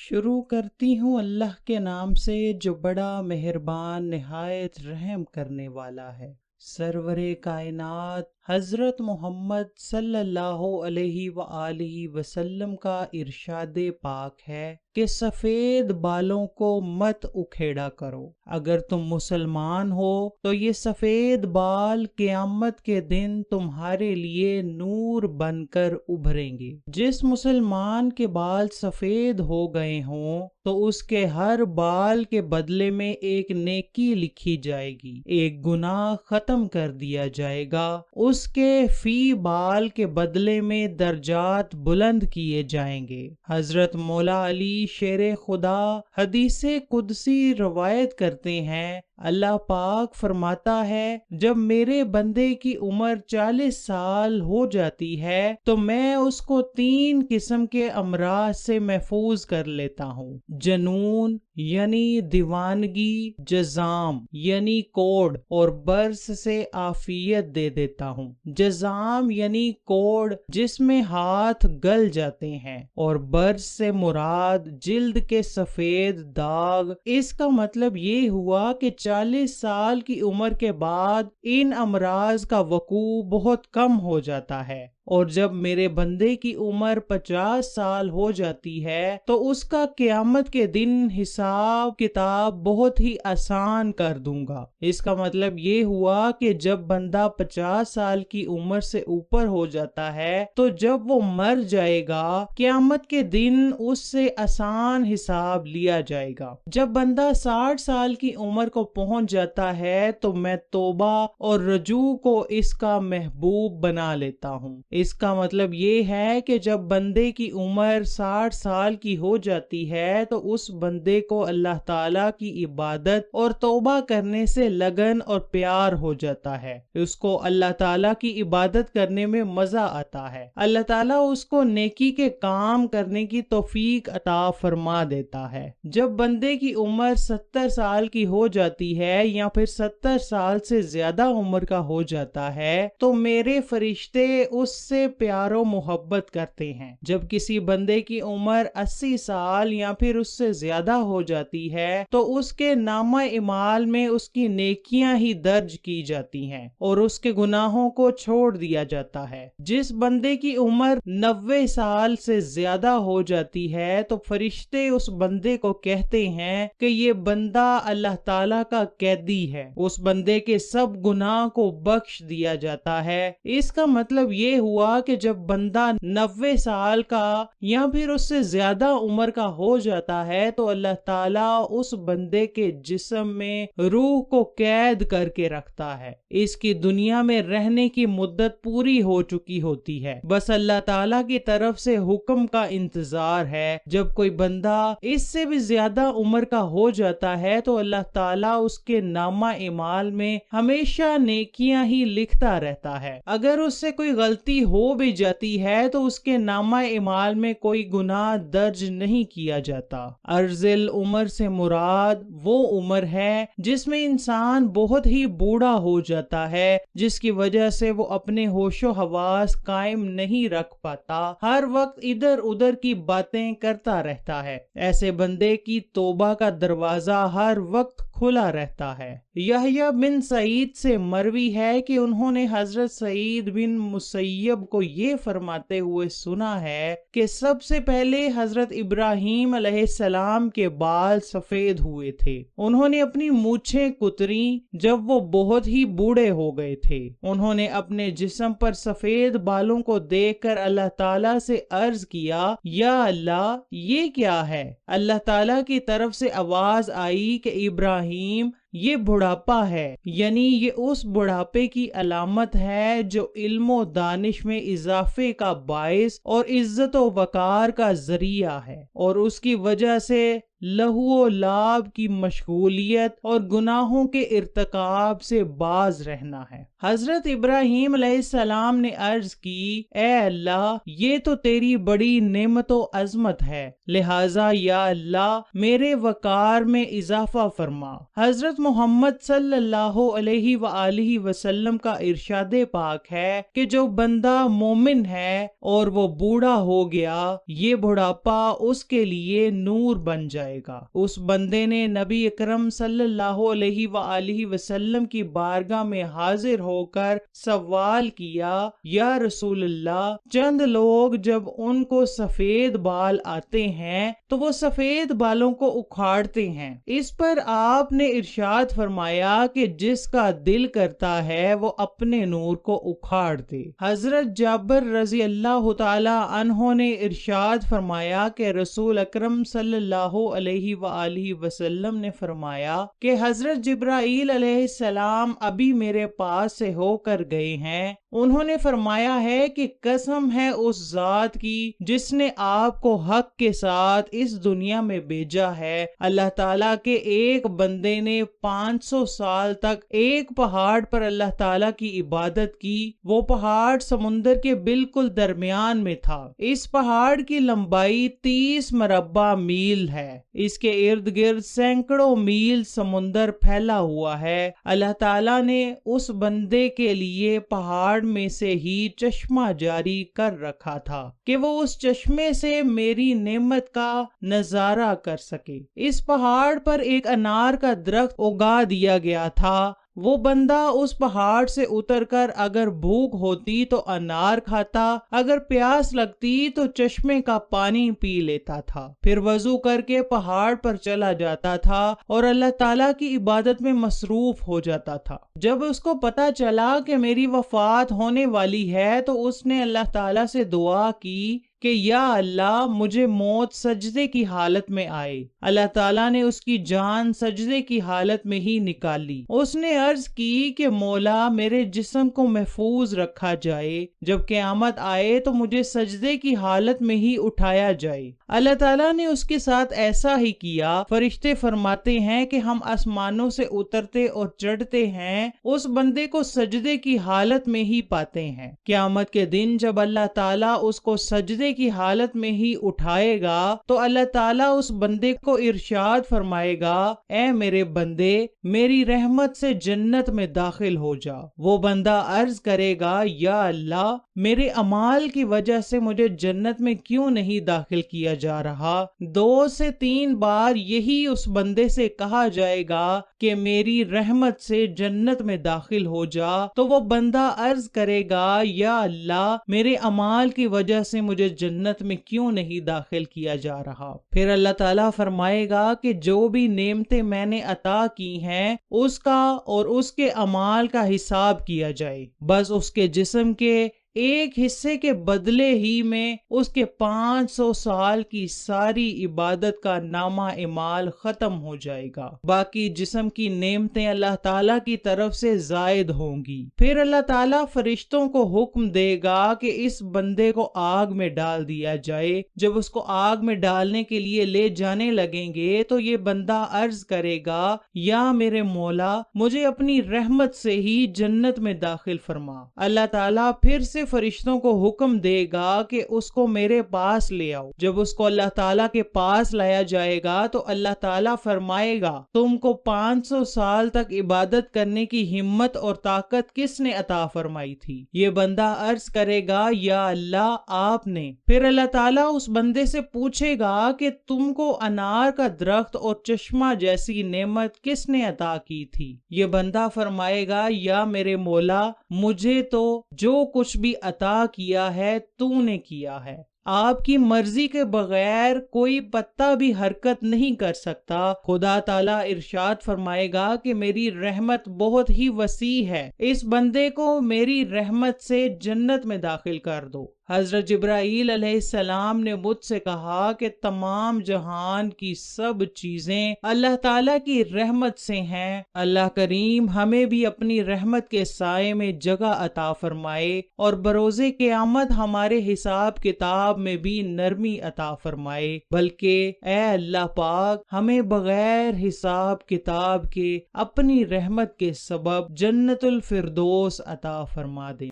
شروع کرتی ہوں اللہ کے نام سے جو بڑا مہربان نہایت رحم کرنے والا ہے۔ سرور کائنات حضرت محمد صلی اللہ علیہ وآلہ وسلم کا ارشاد پاک ہے کہ سفید بالوں کو مت اکھیڑا کرو۔ اگر تم مسلمان ہو تو یہ سفید بال قیامت کے دن تمہارے لیے نور بن کر ابھریں گے۔ جس مسلمان کے بال سفید ہو گئے ہوں تو اس کے ہر بال کے بدلے میں ایک نیکی لکھی جائے گی، ایک گناہ ختم کر دیا جائے گا، اس کے فی بال کے بدلے میں درجات بلند کیے جائیں گے۔ حضرت مولا علی شیر خدا حدیث قدسی روایت کرتے ہیں، اللہ پاک فرماتا ہے جب میرے بندے کی عمر 40 سال ہو جاتی ہے تو میں اس کو 3 قسم کے امراض سے محفوظ کر لیتا ہوں: جنون یعنی دیوانگی، جزام یعنی کوڑ، اور برس سے عافیت دے دیتا ہوں۔ جزام یعنی کوڑ جس میں ہاتھ گل جاتے ہیں، اور برس سے مراد جلد کے سفید داغ۔ اس کا مطلب یہ ہوا کہ 40 سال کی عمر کے بعد ان امراض کا وقوع بہت کم ہو جاتا ہے، اور جب میرے بندے کی عمر 50 سال ہو جاتی ہے تو اس کا قیامت کے دن حساب کتاب بہت ہی آسان کر دوں گا۔ اس کا مطلب یہ ہوا کہ جب بندہ 50 سال کی عمر سے اوپر ہو جاتا ہے تو جب وہ مر جائے گا قیامت کے دن اس سے آسان حساب لیا جائے گا۔ جب بندہ 60 سال کی عمر کو پہنچ جاتا ہے تو میں توبہ اور رجوع کو اس کا محبوب بنا لیتا ہوں۔ اس کا مطلب یہ ہے کہ جب بندے کی عمر 60 سال کی ہو جاتی ہے تو اس بندے کو اللہ تعالیٰ کی عبادت اور توبہ کرنے سے لگن اور پیار ہو جاتا ہے۔ اس کو اللہ تعالیٰ کی عبادت کرنے میں مزہ آتا ہے۔ اللہ تعالیٰ اس کو نیکی کے کام کرنے کی توفیق عطا فرما دیتا ہے۔ جب بندے کی عمر 70 سال کی ہو جاتی ہے یا پھر 70 سال سے زیادہ عمر کا ہو جاتا ہے تو میرے فرشتے اس سے پیار و محبت کرتے ہیں۔ جب کسی بندے کی عمر 80 سال یا پھر اس سے زیادہ ہو جاتی ہے تو اس کے نامہ اعمال میں اس کی نیکیاں ہی درج کی جاتی ہیں اور اس کے گناہوں کو چھوڑ دیا جاتا ہے۔ جس بندے کی عمر 90 سال سے زیادہ ہو جاتی ہے تو فرشتے اس بندے کو کہتے ہیں کہ یہ بندہ اللہ تعالیٰ کا قیدی ہے، اس بندے کے سب گناہ کو بخش دیا جاتا ہے۔ اس کا مطلب یہ ہوا کہ جب بندہ 90 سال کا یا پھر اس سے زیادہ عمر کا ہو جاتا ہے تو اللہ تعالیٰ اس بندے کے جسم میں روح کو قید کر کے رکھتا ہے۔ اس کی دنیا میں رہنے کی مدت پوری ہو چکی ہوتی ہے، بس اللہ تعالیٰ کی طرف سے حکم کا انتظار ہے۔ جب کوئی بندہ اس سے بھی زیادہ عمر کا ہو جاتا ہے تو اللہ تعالیٰ اس کے نامہ اعمال میں ہمیشہ نیکیاں ہی لکھتا رہتا ہے۔ اگر اس سے کوئی غلطی ہو بھی جاتی ہے تو اس کے نامہ اعمال میں کوئی گناہ درج نہیں کیا جاتا۔ ارذل عمر سے مراد وہ عمر ہے جس میں انسان بہت ہی بوڑھا ہو جاتا ہے، جس کی وجہ سے وہ اپنے ہوش و حواس قائم نہیں رکھ پاتا، ہر وقت ادھر ادھر کی باتیں کرتا رہتا ہے۔ ایسے بندے کی توبہ کا دروازہ ہر وقت کھلا رہتا ہے۔ یحییٰ بن سعید سے مروی ہے کہ انہوں نے حضرت سعید بن مسیب کو یہ فرماتے ہوئے سنا ہے کہ سب سے پہلے حضرت ابراہیم علیہ السلام کے بال سفید ہوئے تھے۔ انہوں نے اپنی مونچھیں کتریں جب وہ بہت ہی بوڑھے ہو گئے تھے۔ انہوں نے اپنے جسم پر سفید بالوں کو دیکھ کر اللہ تعالیٰ سے عرض کیا، یا اللہ یہ کیا ہے؟ اللہ تعالیٰ کی طرف سے آواز آئی کہ ابراہیم یہ بڑھاپا ہے، یعنی یہ اس بڑھاپے کی علامت ہے جو علم و دانش میں اضافے کا باعث اور عزت و وقار کا ذریعہ ہے، اور اس کی وجہ سے لہو و لعب کی مشغولیت اور گناہوں کے ارتکاب سے باز رہنا ہے۔ حضرت ابراہیم علیہ السلام نے عرض کی، اے اللہ، یہ تو تیری بڑی نعمت و عظمت ہے، لہٰذا یا اللہ میرے وقار میں اضافہ فرما۔ حضرت محمد صلی اللہ علیہ وآلہ وسلم کا ارشاد پاک ہے کہ جو بندہ مومن ہے اور وہ بوڑھا ہو گیا، یہ بڑھاپا اس کے لیے نور بن جائے گا۔ اس بندے نے نبی اکرم صلی اللہ علیہ وآلہ وسلم کی بارگاہ میں حاضر ہو کر سوال کیا، یا رسول اللہ، چند لوگ جب ان کو سفید بال آتے ہیں تو وہ سفید بالوں کو اکھاڑتے ہیں۔ اس پر آپ نے ارشاد فرمایا کہ جس کا دل کرتا ہے وہ اپنے نور کو اکھاڑ دے۔ حضرت جابر رضی اللہ تعالی عنہ نے ارشاد فرمایا کہ رسول اکرم صلی اللہ علیہ وآلہ وسلم نے فرمایا کہ حضرت جبرائیل علیہ السلام ابھی میرے پاس سے ہو کر گئے ہیں۔ انہوں نے فرمایا ہے کہ قسم ہے اس ذات کی جس نے آپ کو حق کے ساتھ اس دنیا میں بھیجا ہے، اللہ تعالیٰ کے ایک بندے نے 500 سال تک ایک پہاڑ پر اللہ تعالیٰ کی عبادت کی۔ وہ پہاڑ سمندر کے بالکل درمیان میں تھا۔ اس پہاڑ کی لمبائی 30 مربع میل ہے۔ اس کے ارد گرد سینکڑوں میل سمندر پھیلا ہوا ہے۔ اللہ تعالیٰ نے اس بندے کے لیے پہاڑ میں سے ہی چشمہ جاری کر رکھا تھا کہ وہ اس چشمے سے میری نعمت کا نظارہ کر سکے۔ اس پہاڑ پر ایک انار کا درخت اگا دیا گیا تھا۔ وہ بندہ اس پہاڑ سے اتر کر اگر بھوک ہوتی تو انار کھاتا، اگر پیاس لگتی تو چشمے کا پانی پی لیتا تھا، پھر وضو کر کے پہاڑ پر چلا جاتا تھا اور اللہ تعالیٰ کی عبادت میں مصروف ہو جاتا تھا۔ جب اس کو پتا چلا کہ میری وفات ہونے والی ہے تو اس نے اللہ تعالیٰ سے دعا کی کہ یا اللہ مجھے موت سجدے کی حالت میں آئے۔ اللہ تعالیٰ نے اس کی جان سجدے کی حالت میں ہی نکالی۔ اس نے عرض کی کہ مولا میرے جسم کو محفوظ رکھا جائے، جب قیامت آئے تو مجھے سجدے کی حالت میں ہی اٹھایا جائے۔ اللہ تعالیٰ نے اس کے ساتھ ایسا ہی کیا۔ فرشتے فرماتے ہیں کہ ہم آسمانوں سے اترتے اور چڑھتے ہیں، اس بندے کو سجدے کی حالت میں ہی پاتے ہیں۔ قیامت کے دن جب اللہ تعالیٰ اس کو سجدے کی حالت میں ہی اٹھائے گا تو اللہ تعالیٰ اس بندے کو ارشاد فرمائے گا، اے میرے بندے میری رحمت سے جنت میں داخل ہو جا۔ وہ بندہ عرض کرے گا، یا اللہ میرے اعمال کی وجہ سے مجھے جنت میں کیوں نہیں داخل کیا جا رہا؟ 2 سے 3 بار یہی اس بندے سے کہا جائے گا کہ میری رحمت سے جنت میں داخل ہو جا، تو وہ بندہ عرض کرے گا، یا اللہ میرے اعمال کی وجہ سے مجھے جنت میں کیوں نہیں داخل کیا جا رہا؟ پھر اللہ تعالیٰ فرمائے گا کہ جو بھی نعمتیں میں نے عطا کی ہیں اس کا اور اس کے اعمال کا حساب کیا جائے۔ بس اس کے جسم کے ایک حصے کے بدلے ہی میں اس کے 500 سال کی ساری عبادت کا نامہ اعمال ختم ہو جائے گا۔ باقی جسم کی نعمتیں اللہ تعالیٰ کی طرف سے زائد ہوں گی۔ پھر اللہ تعالیٰ فرشتوں کو حکم دے گا کہ اس بندے کو آگ میں ڈال دیا جائے۔ جب اس کو آگ میں ڈالنے کے لیے لے جانے لگیں گے تو یہ بندہ عرض کرے گا، یا میرے مولا مجھے اپنی رحمت سے ہی جنت میں داخل فرما۔ اللہ تعالیٰ پھر سے فرشتوں کو حکم دے گا کہ اس کو میرے پاس لے آؤ۔ جب اس کو اللہ تعالیٰ کے پاس لایا جائے گا تو اللہ تعالیٰ فرمائے گا، تم کو 500 سال تک عبادت کرنے کی ہمت اور طاقت کس نے عطا فرمائی تھی؟ یہ بندہ عرض کرے گا، یا اللہ آپ نے۔ پھر اللہ تعالیٰ اس بندے سے پوچھے گا کہ تم کو انار کا درخت اور چشمہ جیسی نعمت کس نے عطا کی تھی؟ یہ بندہ فرمائے گا، یا میرے مولا مجھے تو جو کچھ بھی عطا کیا ہے تو نے کیا ہے۔ آپ کی مرضی کے بغیر کوئی پتا بھی حرکت نہیں کر سکتا۔ خدا تعالیٰ ارشاد فرمائے گا کہ میری رحمت بہت ہی وسیع ہے، اس بندے کو میری رحمت سے جنت میں داخل کر دو۔ حضرت جبرائیل علیہ السلام نے مجھ سے کہا کہ تمام جہان کی سب چیزیں اللہ تعالیٰ کی رحمت سے ہیں، اللہ کریم ہمیں بھی اپنی رحمت کے سائے میں جگہ عطا فرمائے اور بروز قیامت ہمارے حساب کتاب میں بھی نرمی عطا فرمائے، بلکہ اے اللہ پاک ہمیں بغیر حساب کتاب کے اپنی رحمت کے سبب جنت الفردوس عطا فرما دے۔